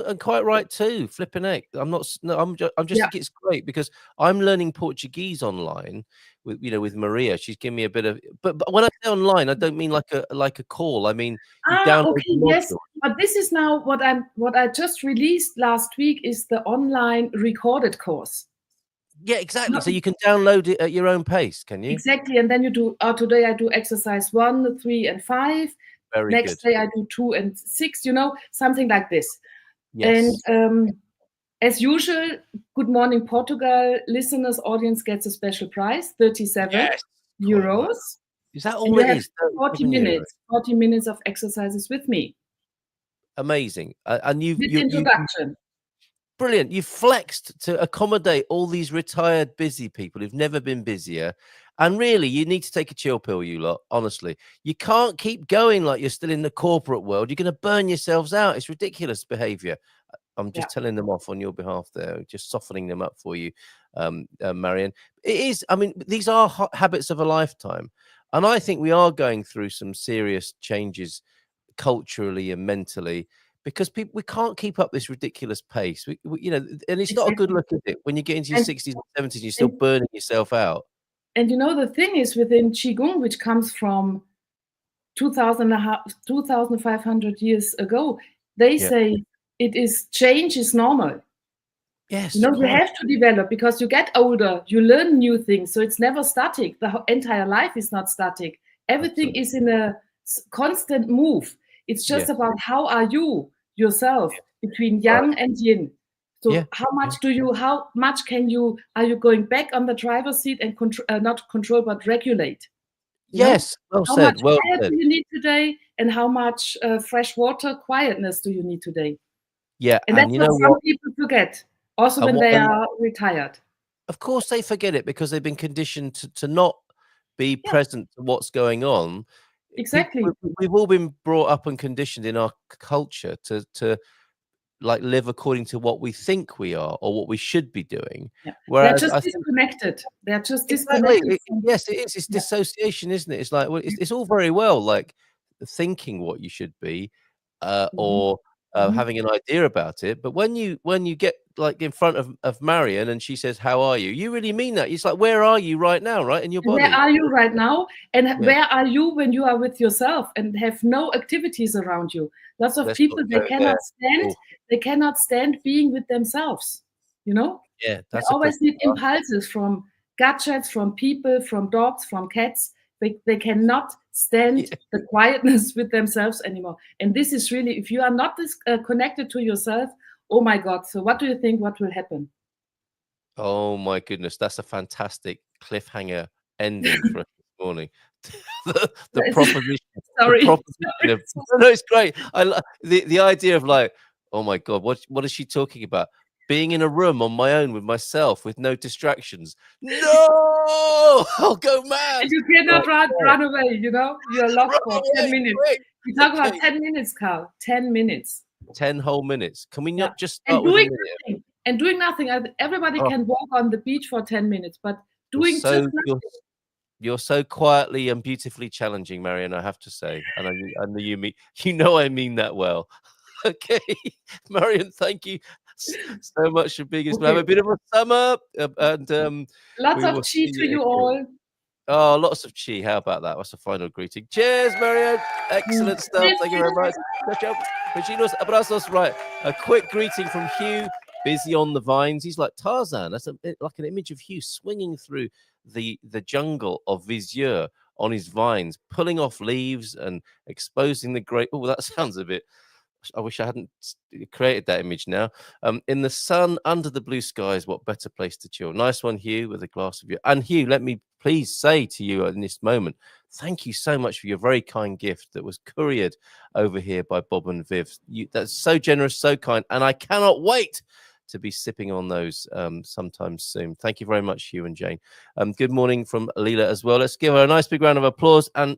and quite right too. Flipping heck. I'm just think it's great because I'm learning Portuguese online with Maria. She's giving me a bit of, but when I say online, I don't mean like a call. I mean you download okay, yes. But this is now what I just released last week is the online recorded course. Yeah, exactly. So you can download it at your own pace, can you? Exactly. And then you do, today I do exercise 1, 3, and 5. Very Next good. day I do 2 and 6, something like this. Yes. And as usual, Good Morning Portugal listeners audience gets a special prize, 37 euros. Is that all it is? 40 minutes, 40 minutes of exercises with me. Amazing. And with introduction. Brilliant. You've flexed to accommodate all these retired busy people who've never been busier. And really, you need to take a chill pill, you lot, honestly. You can't keep going like you're still in the corporate world. You're going to burn yourselves out. It's ridiculous behavior. I'm just telling them off on your behalf there, just softening them up for you, Marion. It is, these are habits of a lifetime. And I think we are going through some serious changes culturally and mentally. Because we can't keep up this ridiculous pace, and it's not a good look at it when you get into your 60s and 70s. You're still burning yourself out. And the thing is, within Qigong, which comes from 2,500 years ago, they say change is normal. Yes, you have to develop because you get older, you learn new things, so it's never static. The entire life is not static. Everything is in a constant move. It's just about how are you yourself between yang and yin. So how much are you going back on the driver's seat and not control but regulate? Yes, well how said. Much quiet do you need today, and how much fresh water quietness do you need today? Yeah, and that's what some people forget. Also, when they are retired. Of course, they forget it because they've been conditioned to not be present to what's going on. Exactly. We've all been brought up and conditioned in our culture to like live according to what we think we are or what we should be doing. Yeah. Whereas they're just disconnected. They're just disconnected. Yes, it is. It's dissociation, isn't it? It's like it's all very well like thinking what you should be, or having an idea about it. But when you get like in front of Marion and she says, "How are you?" You really mean that. It's like, where are you right now, right? In your body. Where are you right now? And where are you when you are with yourself and have no activities around you? Lots of people, they cannot stand being with themselves, Yeah, they always need impulses from gadgets, from people, from dogs, from cats. They cannot stand the quietness with themselves anymore. And this is really, if you are not connected to yourself, oh my God. So what do you think? What will happen? Oh my goodness, that's a fantastic cliffhanger ending for us this morning. the proposition, Sorry. the proposition of no, it's great. The idea of like, oh my God, what is she talking about? Being in a room on my own with myself with no distractions. No, I'll go mad. And you cannot run away, you know? You're locked for 10 minutes. Quick. We talk about 10 minutes, Carl. 10 minutes. 10 whole minutes. Can we not just and start with a doing minute? nothing? And doing nothing. Everybody Oh. can walk on the beach for 10 minutes, but doing just nothing. You're so quietly and beautifully challenging, Marion, I have to say. And I know you know I mean that well. Okay, Marion, thank you so much for being here. Have a bit of a summer, and lots of chi to you all. Oh, lots of chi. How about that? What's the final greeting? Cheers, Marion. Excellent stuff. Thank you very much. Besinos, abrazos. Right, a quick greeting from Hugh. Busy on the vines. He's like Tarzan. That's like an image of Hugh swinging through the jungle of Vizier on his vines, pulling off leaves and exposing the great. Oh, that sounds a bit. I wish I hadn't created that image now. In the sun, under the blue skies, what better place to chill? Nice one, Hugh, with a glass of you. And Hugh, let me please say to you in this moment, thank you so much for your very kind gift that was couriered over here by Bob and Viv. That's so generous, so kind, and I cannot wait to be sipping on those sometime soon. Thank you very much, Hugh and Jane. Good morning from Leela as well. Let's give her a nice big round of applause. And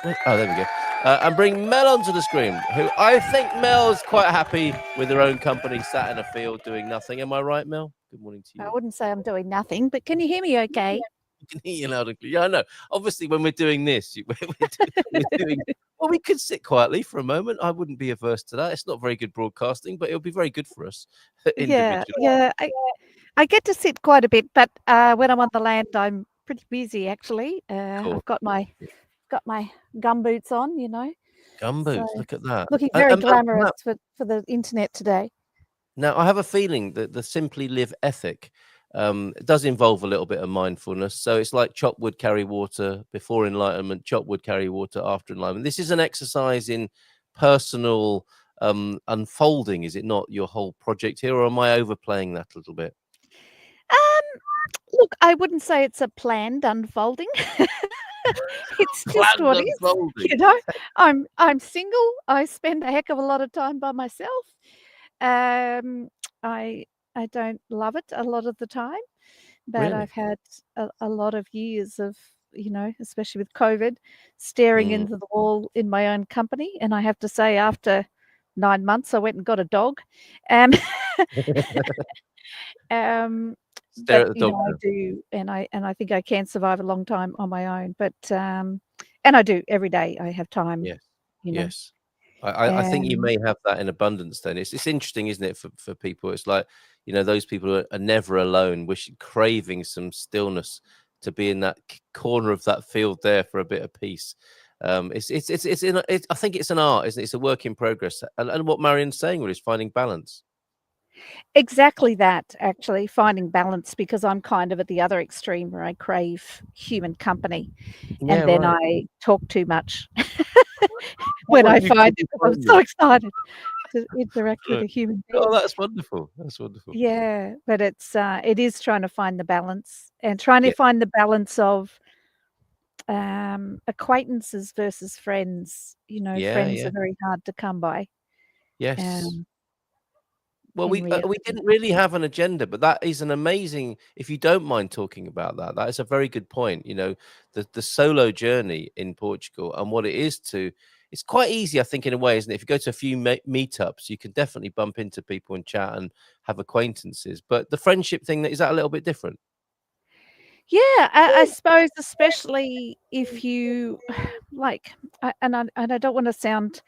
oh, there we go. And bring Mel onto the screen, who I think Mel's quite happy with her own company, sat in a field doing nothing. Am I right, Mel? Good morning to you. I wouldn't say I'm doing nothing, but can you hear me okay? You can hear you loud and clear. Yeah, I know. Obviously, when we're doing this, well, we could sit quietly for a moment. I wouldn't be averse to that. It's not very good broadcasting, but it'll be very good for us. Yeah. I get to sit quite a bit, but when I'm on the land, I'm pretty busy actually. Cool. I've got my gum boots on, you know. Gum boots, look at that. Looking very glamorous for the internet today. Now, I have a feeling that the Simply Live ethic does involve a little bit of mindfulness. So it's like chop wood, carry water before enlightenment, chop wood, carry water after enlightenment. This is an exercise in personal unfolding, is it not, your whole project here, or am I overplaying that a little bit? Look, I wouldn't say it's a planned unfolding. It's just what is, you know. I'm single. I spend a heck of a lot of time by myself. I don't love it a lot of the time, but Really? I've had a lot of years of, you know, especially with COVID, staring into the wall in my own company. And I have to say, after 9 months, I went and got a dog. Stare at the dog. I do, and I think I can survive a long time on my own. But and I do every day. I have time. Yes. You know? Yes. I think you may have that in abundance. Then it's interesting, isn't it, for people? It's like, you know, those people are never alone, craving some stillness, to be in that corner of that field there for a bit of peace. I think it's an art, isn't it? It's a work in progress. And what Marion's saying is finding balance. Exactly that, actually, finding balance, because I'm kind of at the other extreme where I crave human company, and then I talk too much when I find it. I'm so excited to interact with a human being. Oh, that's wonderful. That's wonderful. Yeah, but it is trying to find the balance, and trying to find the balance of acquaintances versus friends. You know, friends are very hard to come by. Yes. Well, we didn't really have an agenda, but that is an amazing, if you don't mind talking about that, that is a very good point. You know, the solo journey in Portugal and what it is it's quite easy, I think, in a way, isn't it? If you go to a few meetups, you can definitely bump into people and chat and have acquaintances. But the friendship thing, is that a little bit different? Yeah, I suppose, especially if you like, and I don't want to sound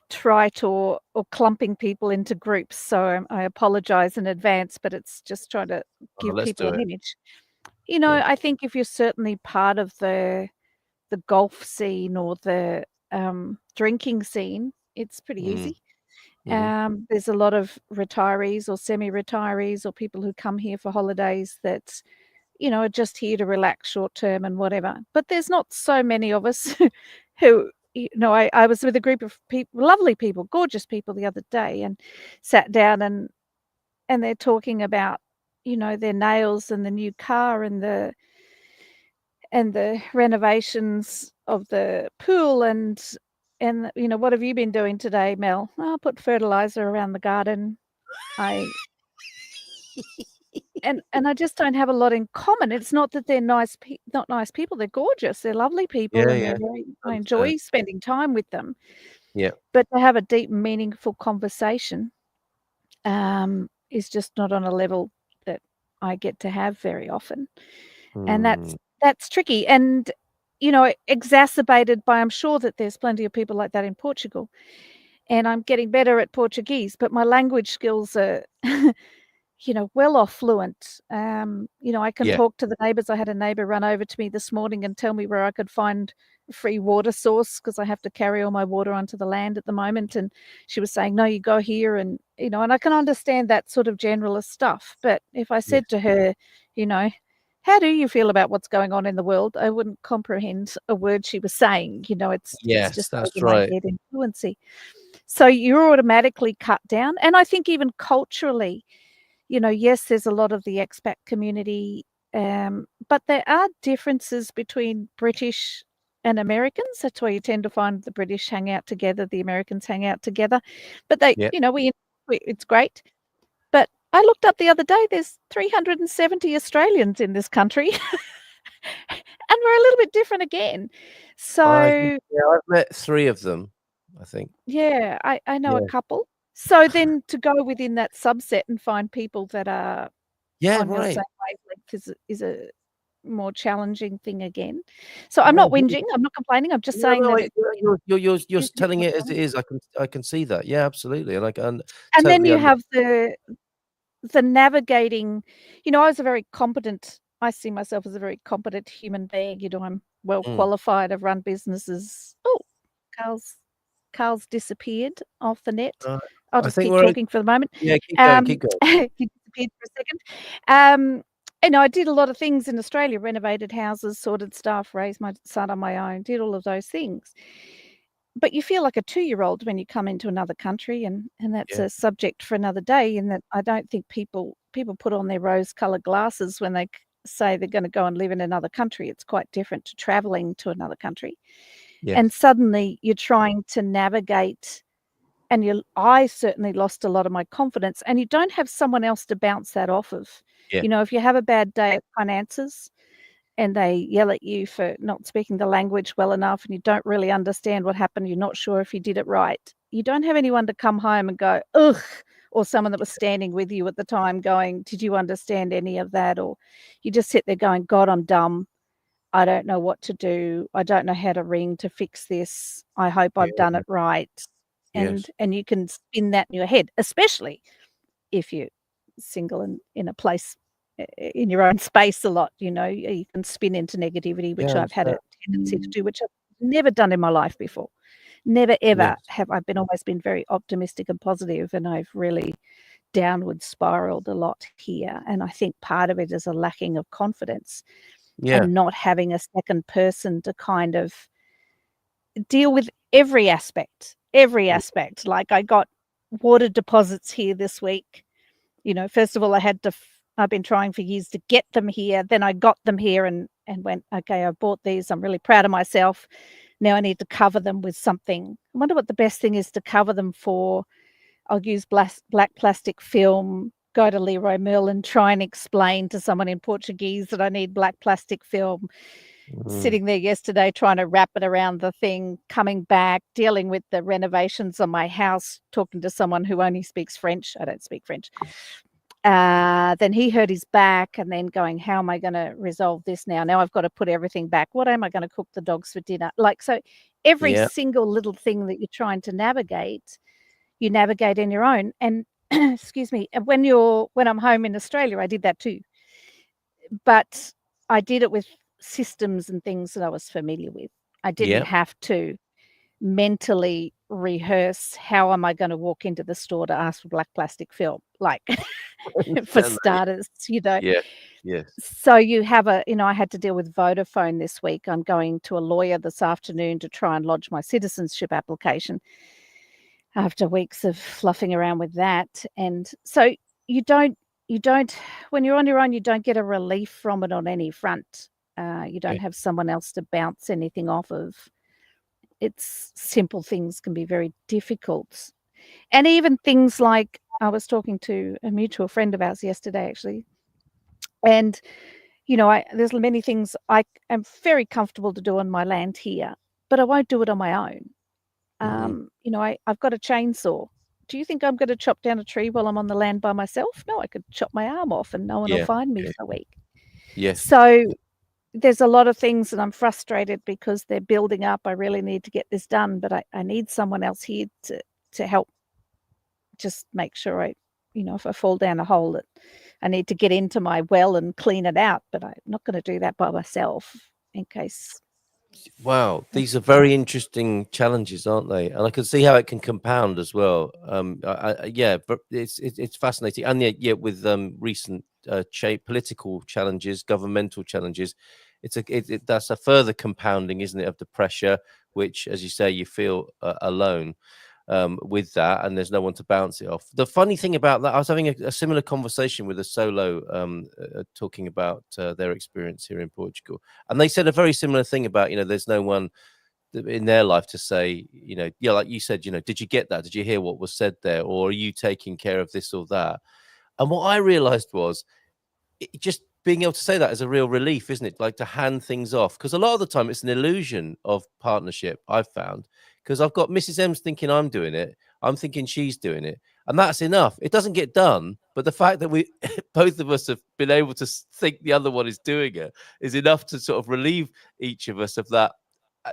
trite or clumping people into groups, so I apologize in advance, but it's just trying to give people an image. You know, I think if you're certainly part of the golf scene or the drinking scene, it's pretty easy. There's a lot of retirees or semi-retirees or people who come here for holidays that, you know, are just here to relax short term and whatever. But there's not so many of us who, you know, I was with a group of people, lovely people, gorgeous people the other day, and sat down and they're talking about, their nails and the new car and the renovations of the pool and what have you been doing today, Mel? I put fertilizer around the garden. I and I just don't have a lot in common. It's not that they're not nice people. They're gorgeous. They're lovely people, Yeah, and yeah. I Understand. enjoy spending time with them. Yeah. But to have a deep, meaningful conversation is just not on a level that I get to have very often, and that's tricky. And exacerbated by, I'm sure that there's plenty of people like that in Portugal, and I'm getting better at Portuguese, but my language skills are well off fluent. I can Yeah. talk to the neighbours. I had a neighbour run over to me this morning and tell me where I could find a free water source because I have to carry all my water onto the land at the moment. And she was saying, no, you go here. And, and I can understand that sort of generalist stuff. But if I said to her, how do you feel about what's going on in the world? I wouldn't comprehend a word she was saying. It's Yes, just that's over my right. head in fluency. So you're automatically cut down. And I think even culturally, yes, there's a lot of the expat community, but there are differences between British and Americans. That's why you tend to find the British hang out together, the Americans hang out together. But they, Yeah. it's great. But I looked up the other day, there's 370 Australians in this country. And we're a little bit different again. So I've met 3 of them, I think. yeah, I know a Yeah. couple. So then to go within that subset and find people that are Yeah, on your right. same wavelength is a more challenging thing again. So I'm not whinging, I'm not complaining, I'm just saying that you're is a bit telling more it as it is. I can see that. Yeah, absolutely. And I can and then totally you have the navigating. I see myself as a very competent human being. I'm well qualified. I've run businesses. Oh, Carl's disappeared off the net. I'll I just think keep we're talking for the moment. Yeah, keep going, keep going. He disappeared for a second. I did a lot of things in Australia, renovated houses, sorted stuff, raised my son on my own, did all of those things. But you feel like a 2-year-old when you come into another country, and that's Yeah. a subject for another day, in that I don't think people put on their rose-coloured glasses when they say they're gonna go and live in another country. It's quite different to travelling to another country. And Yes. suddenly you're trying to navigate, and I certainly lost a lot of my confidence, and you don't have someone else to bounce that off of. Yeah. If you have a bad day at finances and they yell at you for not speaking the language well enough and you don't really understand what happened, you're not sure if you did it right, you don't have anyone to come home and go, ugh, or someone that was standing with you at the time going, did you understand any of that? Or you just sit there going, God, I'm dumb. I don't know what to do. I don't know how to ring to fix this. I hope I've done it right. And Yes. you can spin that in your head, especially if you're single and in a place in your own space a lot. You can spin into negativity, which Yeah, I've had a understand. tendency to do, which I've never done in my life before. Never ever Yes. have. I've always been very optimistic and positive, and I've really downward spiraled a lot here. And I think part of it is a lacking of confidence Yeah. and not having a second person to kind of deal with every aspect. Like I got water deposits here this week. First of all, I've been trying for years to get them here. Then I got them here and went, okay, I bought these. I'm really proud of myself. Now I need to cover them with something. I wonder what the best thing is to cover them for. I'll use black plastic film, go to Leroy Merlin, try and explain to someone in Portuguese that I need black plastic film. Sitting there yesterday trying to wrap it around the thing, coming back, dealing with the renovations on my house, talking to someone who only speaks French. I don't speak French. Then he hurt his back, and then going, how am I going to resolve this now? Now I've got to put everything back. What am I going to cook the dogs for dinner? So every single little thing that you're trying to navigate, you navigate in your own. And excuse me, when I'm home in Australia, I did that too. But I did it with systems and things that I was familiar with. I didn't have to mentally rehearse, how am I going to walk into the store to ask for black plastic film? Like, for starters, Yeah. Yes. So you have I had to deal with Vodafone this week. I'm going to a lawyer this afternoon to try and lodge my citizenship application after weeks of fluffing around with that. And so you don't when you're on your own, you don't get a relief from it on any front. You don't have someone else to bounce anything off of. It's simple things can be very difficult. And even things like, I was talking to a mutual friend of ours yesterday, actually. And, there's many things I am very comfortable to do on my land here, but I won't do it on my own. I've got a chainsaw. Do you think I'm going to chop down a tree while I'm on the land by myself? No, I could chop my arm off and no one will find me for a week. Yes. So there's a lot of things that I'm frustrated because they're building up. I really need to get this done, but I need someone else here to help just make sure if I fall down a hole, that I need to get into my well and clean it out, but I'm not going to do that by myself in case. Wow, these are very interesting challenges, aren't they? And I can see how it can compound as well. But it's fascinating, and yet with recent political challenges, governmental challenges, that's a further compounding, isn't it, of the pressure, which, as you say, you feel alone with that, and there's no one to bounce it off. The funny thing about that, I was having a similar conversation with a solo talking about their experience here in Portugal, and they said a very similar thing about, there's no one in their life to say, like you said, did you get that? Did you hear what was said there? Or are you taking care of this or that? And what I realized was just being able to say that is a real relief, isn't it? Like to hand things off, because a lot of the time it's an illusion of partnership, I've found, because I've got Mrs. M's thinking I'm doing it, I'm thinking she's doing it, and that's enough. It doesn't get done, but the fact that we both of us have been able to think the other one is doing it is enough to sort of relieve each of us of that,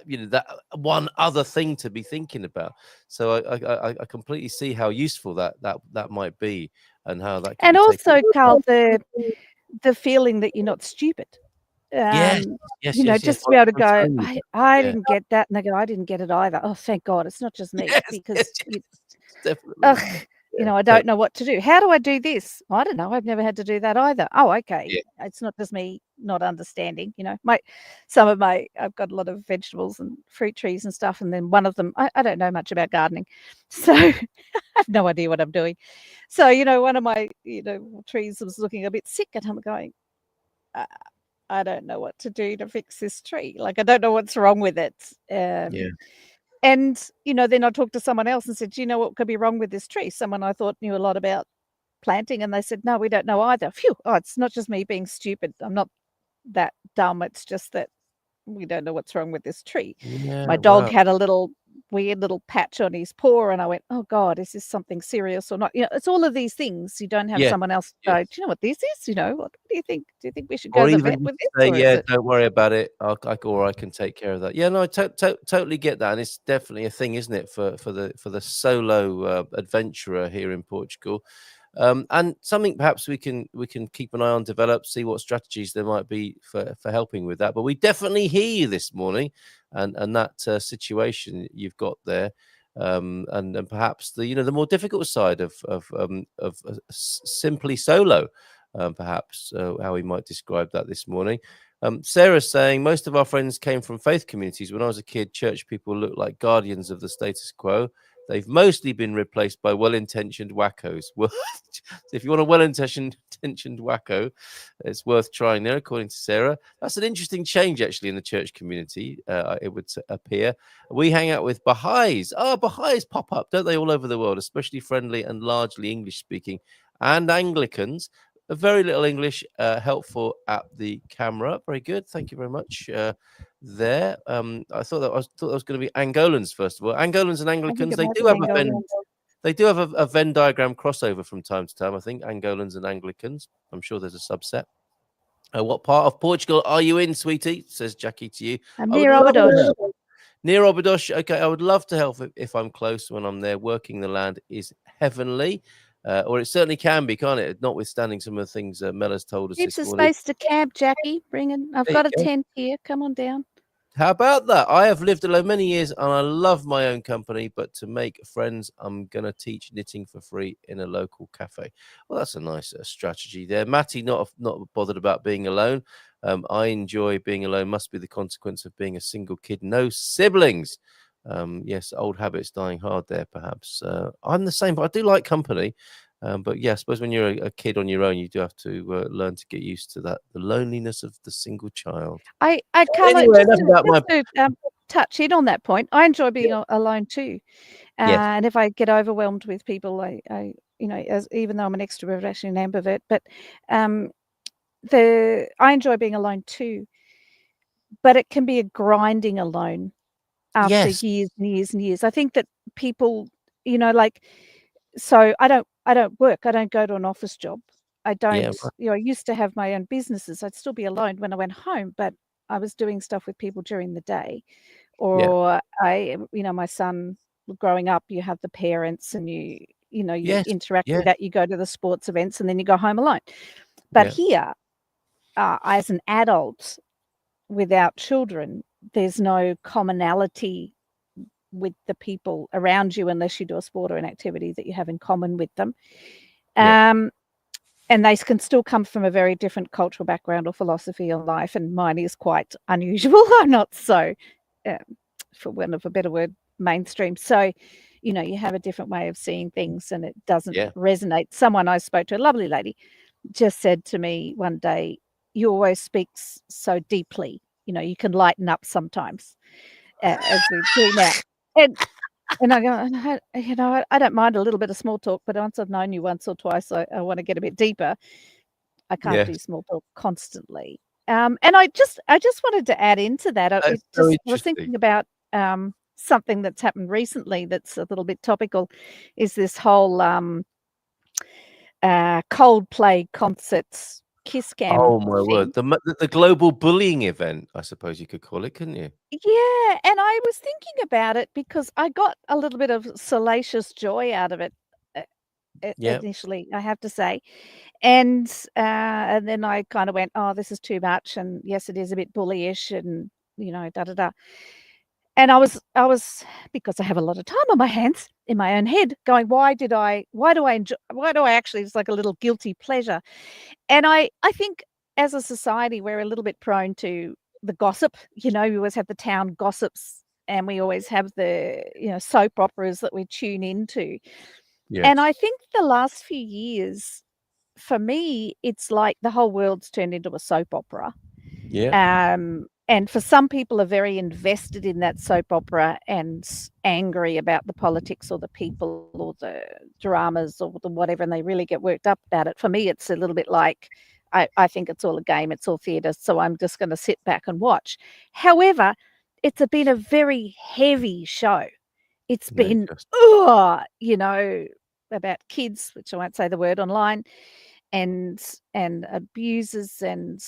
that one other thing to be thinking about. So I completely see how useful that might be, and how that can And be also, Carl, taken. the feeling that you're not stupid. Yes. Just to be able to go, I didn't get that, and they go, I didn't get it either. Oh, thank God, it's not just me, because definitely. I don't know what to do. How do I do this? I don't know. I've never had to do that either. Oh, okay. Yeah. It's not just me not understanding. I've got a lot of vegetables and fruit trees and stuff, and then one of them, I don't know much about gardening, so I have no idea what I'm doing. So one of my trees was looking a bit sick, and I'm going, I don't know what to do to fix this tree. Like, I don't know what's wrong with it. And, then I talked to someone else and said, do you know what could be wrong with this tree? Someone I thought knew a lot about planting, and they said, no, we don't know either. Phew, it's not just me being stupid. I'm not that dumb. It's just that we don't know what's wrong with this tree. My dog had a weird little patch on his paw, and I went, oh God, is this something serious or not? It's all of these things. You don't have someone else to go, do you know what this is? What do you think? Do you think we should go to the vet with this? Say, don't worry about it. I can take care of that. Yeah, no, I totally get that, and it's definitely a thing, isn't it, for the solo adventurer here in Portugal. And something perhaps we can keep an eye on, develop, see what strategies there might be for helping with that. But we definitely hear you this morning, and that situation you've got there, and perhaps the more difficult side of simply solo, perhaps how we might describe that this morning. Sarah's saying, most of our friends came from faith communities. When I was a kid, church people looked like guardians of the status quo. They've mostly been replaced by well-intentioned wackos. Well, if you want a well-intentioned wacko, it's worth trying there, according to Sarah. That's an interesting change, actually, in the church community, it would appear. We hang out with Baha'is. Oh, Baha'is pop up, don't they, all over the world, especially friendly and largely English-speaking. And Anglicans. Very little English, helpful at the camera. Very good. Thank you very much. There. I thought that was going to be Angolans first of all. Angolans and Anglicans, they do have a Venn diagram crossover from time to time. I think Angolans and Anglicans. I'm sure there's a subset. What part of Portugal are you in, sweetie? Says Jackie to you. I'm near Obadosh. Near Obadosh. Okay, I would love to help if I'm close when I'm there. Working the land is heavenly. Or it certainly can be, can't it? Notwithstanding some of the things Mel has told us. Heaps of space to camp, Jackie. I've got a tent here. Come on down. How about that? I have lived alone many years, and I love my own company. But to make friends, I'm going to teach knitting for free in a local cafe. Well, that's a nice strategy there. Matty, not bothered about being alone. I enjoy being alone. Must be the consequence of being a single kid. No siblings. Yes, old habits dying hard there, perhaps. I'm the same, but I do like company. But yeah, I suppose when you're a kid on your own, you do have to learn to get used to that, the loneliness of the single child. Carla, Anyway, just enough about to touch in on that point, I enjoy being alone too. Yes. And if I get overwhelmed with people, I even though I'm an extrovert, actually an ambivert, but I enjoy being alone too. But it can be a grinding alone after Yes. years and years and years. I think that people, like, so I don't work. I don't go to an office job. I don't, Yeah, right. I used to have my own businesses. I'd still be alone when I went home, but I was doing stuff with people during the day. Or my son growing up, you have the parents and you Yes. interact Yes. with that. You go to the sports events and then you go home alone. But Yeah. here, as an adult without children, there's no commonality with the people around you unless you do a sport or an activity that you have in common with them. Yeah. And they can still come from a very different cultural background or philosophy on life. And mine is quite unusual. I'm not so, for want of a better word, mainstream. So, you have a different way of seeing things and it doesn't resonate. Someone I spoke to, a lovely lady, just said to me one day, "You always speak so deeply. You can lighten up sometimes, as we do now." And I go, I don't mind a little bit of small talk, but once I've known you once or twice, I want to get a bit deeper. I can't do Yes. small talk constantly. And I just wanted to add into that. I That's so was thinking interesting. about something that's happened recently that's a little bit topical, is this whole Coldplay concerts Kiss Cam Oh my word. thing. The global bullying event, I suppose you could call it, couldn't you? Yeah, and I was thinking about it because I got a little bit of salacious joy out of it Yeah. initially, I have to say. And then I kind of went, "Oh, this is too much." And yes, it is a bit bullyish and, da da da. And I was because I have a lot of time on my hands in my own head going, why do I actually, it's like a little guilty pleasure. And I think as a society, we're a little bit prone to the gossip. We always have the town gossips and we always have the, soap operas that we tune into. And I Yes. think the last few years, for me, it's like the whole world's turned into a soap opera. Yeah. And for some people are very invested in that soap opera and angry about the politics or the people or the dramas or the whatever, and they really get worked up about it. For me, it's a little bit like, I think it's all a game, it's all theatre, so I'm just going to sit back and watch. However, it's been a very heavy show. It's No, been, just about kids, which I won't say the word online, and abuses and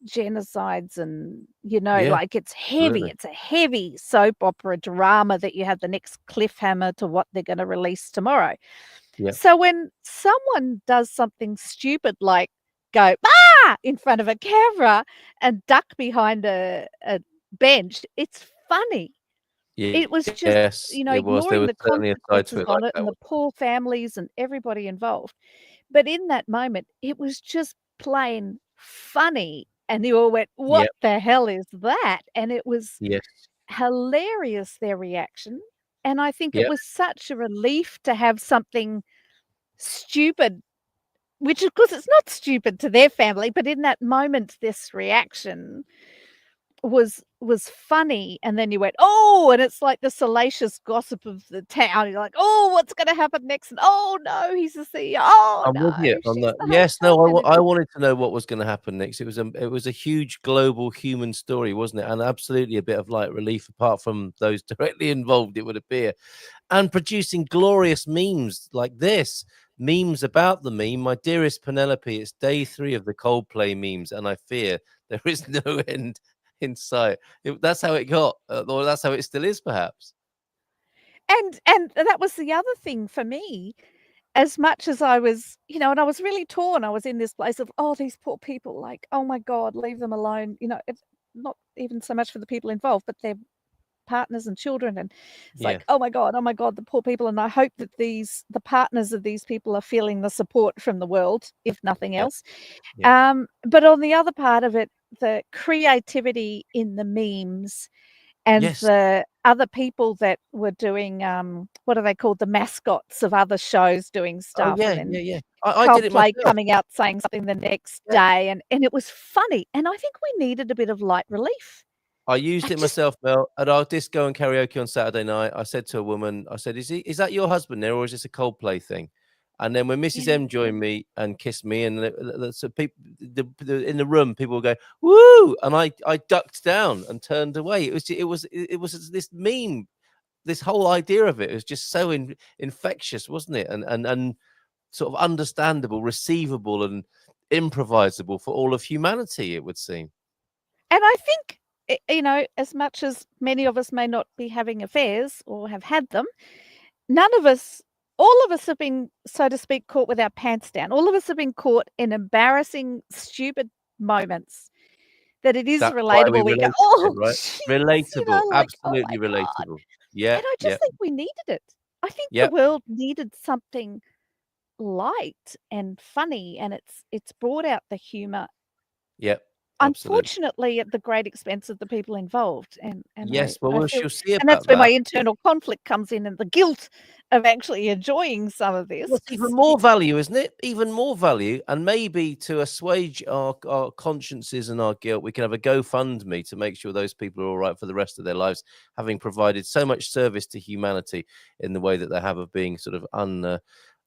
genocides and, Yeah, like it's heavy. absolutely. It's a heavy soap opera drama that you have the next cliffhanger to what they're going to release tomorrow. Yeah. So when someone does something stupid like go in front of a camera and duck behind a bench, it's funny. It was just, Yes, it was. There ignoring was the certainly a side to consequences it like on it that, and the wasn't there? poor families and everybody involved. But in that moment, it was just plain funny. And you all went, "What Yep. the hell is that?" And it was Yes. hilarious, their reaction. And I think it Yep. was such a relief to have something stupid, which of course it's not stupid to their family, but in that moment, this reaction was funny. And then you went, "Oh," and it's like the salacious gossip of the town. You're like, "Oh, what's going to happen next?" And, "Oh no, he's the CEO. Oh I'm with no, you on she's that. the Yes, HR no, I manager." wanted to know what was gonna happen next. It was a huge global human story, wasn't it? And absolutely a bit of light relief apart from those directly involved, it would appear. And producing glorious memes like this. Memes about the meme. My dearest Penelope, it's day 3 of the Coldplay memes, and I fear there is no end in sight. That's how it got, or that's how it still is, perhaps. And that was the other thing for me. As much as I was, and I was really torn. I was in this place of, "Oh, these poor people, like, oh my God, leave them alone." It's not even so much for the people involved, but their partners and children. And it's Yeah. like, oh my God, the poor people. And I hope that the partners of these people are feeling the support from the world, if nothing Yeah. else. Yeah. But on the other part of it, the creativity in the memes and Yes. the other people that were doing what are they called, the mascots of other shows doing Oh stuff, yeah, and yeah. I did it Coldplay myself. coming out saying something the next Yeah. day, and it was funny, and I think we needed a bit of light relief. I used it myself, Mel, at our disco and karaoke on Saturday night. I said to a woman, I said, is that your husband there, or is this a Coldplay thing? And then when Mrs. M joined me and kissed me, and so people in the room, people would go, woo! And I ducked down and turned away. It was this meme, this whole idea of it was just so infectious, wasn't it? And sort of understandable, receivable, and improvisable for all of humanity, it would seem. And I think, you know, as much as many of us may not be having affairs or have had them, all of us have been, so to speak, caught with our pants down. All of us have been caught in embarrassing, stupid moments that it is That's why we relatable. We go, related to it, oh, right? jeez, Relatable, you know, like, oh my absolutely God. relatable. Yeah, And I just think we needed it. I think the Yep. world needed something light and funny, and it's brought out the humor, Yep. Absolutely. unfortunately, at the great expense of the people involved. And Yes, well, I we feel, shall see and that's about where my that. internal conflict comes in, and the guilt of actually enjoying some of this. Well, it's even more value, isn't it? Even more value. And maybe to assuage our consciences and our guilt, we can have a GoFundMe to make sure those people are all right for the rest of their lives, having provided so much service to humanity in the way that they have of being sort of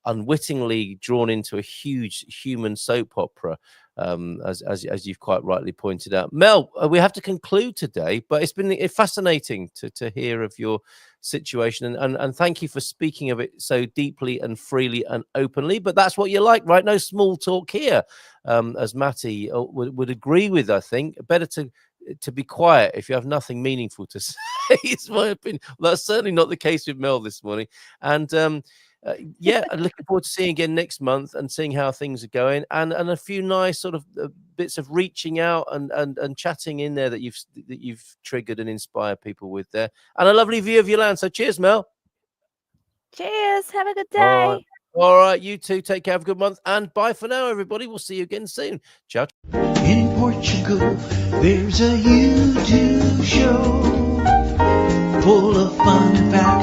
unwittingly drawn into a huge human soap opera, as you've quite rightly pointed out. Mel, we have to conclude today, but it's been fascinating to hear of your situation, and thank you for speaking of it so deeply and freely and openly. But that's what you like, right? No small talk here, as Matty would agree with. I think better to be quiet if you have nothing meaningful to say. Is my opinion. Well, that's certainly not the case with Mel this morning, and yeah, I'm looking forward to seeing again next month and seeing how things are going, and a few nice sort of bits of reaching out and chatting in there that you've triggered and inspired people with there, and a lovely view of your land. So cheers, Mel. Cheers. Have a good day. All right, you too. Take care. Have a good month, and bye for now, everybody. We'll see you again soon. Ciao. In Portugal, there's a YouTube show full of fun facts